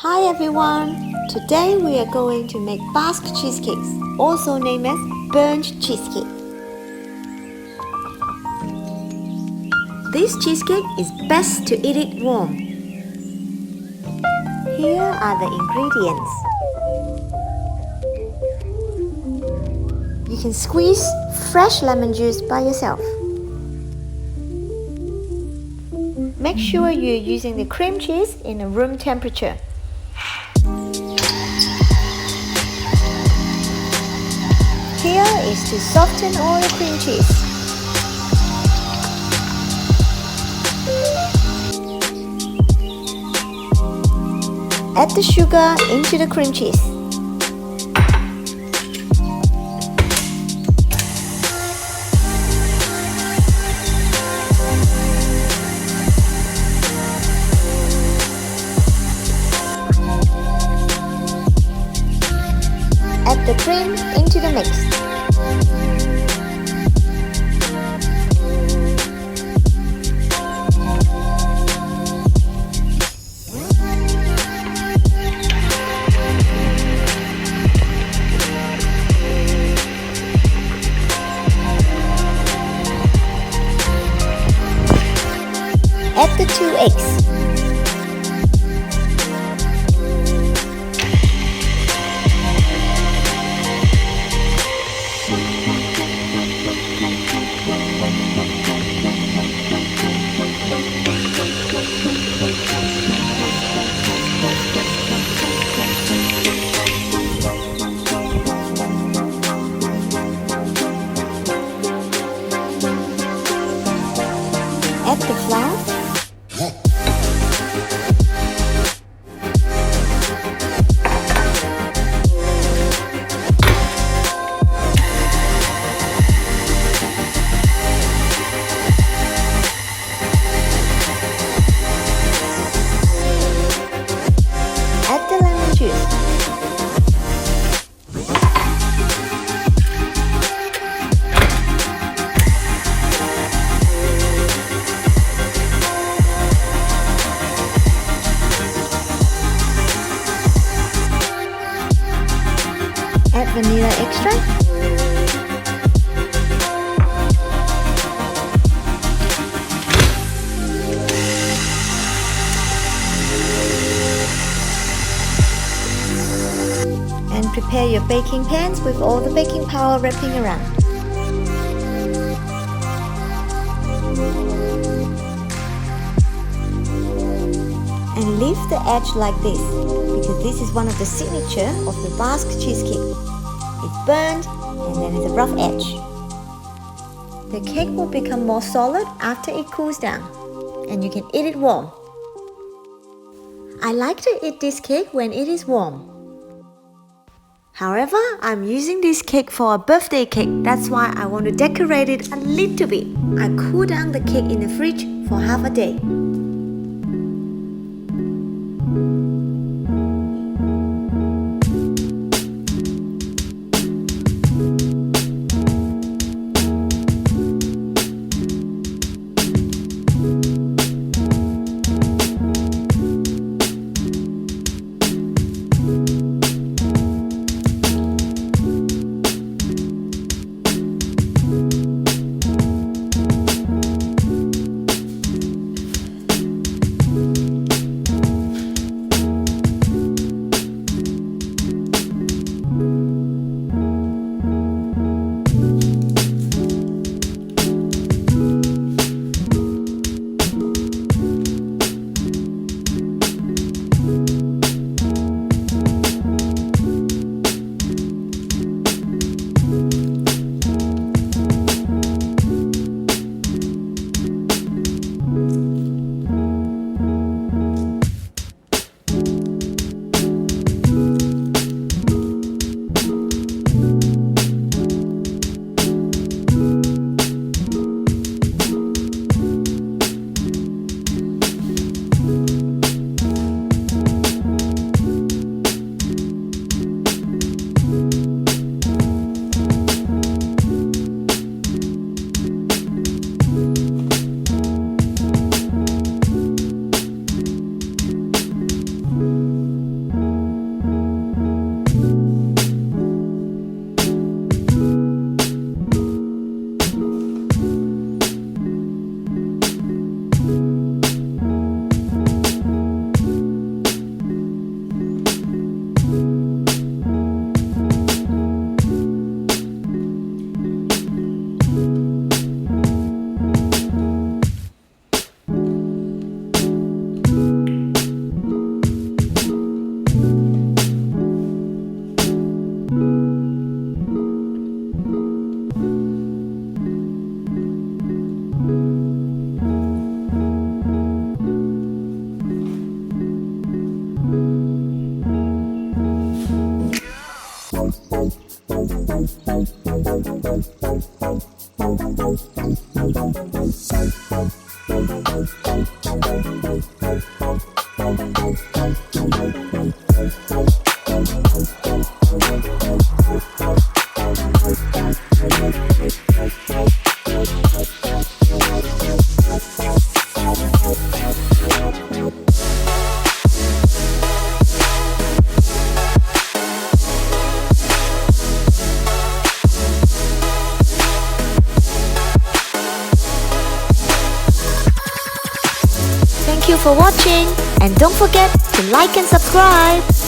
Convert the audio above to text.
Hi everyone! Today we are going to make Basque cheesecakes, also named as burnt cheesecake. This cheesecake is best to eat it warm. Here are the ingredients. You can squeeze fresh lemon juice by yourself. Make sure you're using the cream cheese in a room temperature. Here is to soften all the cream cheese. Add the sugar into the cream cheese. Add the cream into the mix. Add the 2 eggs. Add the flour. Add the lemon juice. Add vanilla extract. And prepare your baking pans with all the baking powder wrapping around. And leave the edge like this, because this is one of the signature of the Basque cheesecake. It's burnt and then it's a rough edge. The cake will become more solid after it cools down, and you can eat it warm. I like to eat this cake when it is warm. However, I'm using this cake for a birthday cake. That's why I want to decorate it a little bit. I cool down the cake in the fridge for half a day. Thank you for watching, and don't forget to like and subscribe.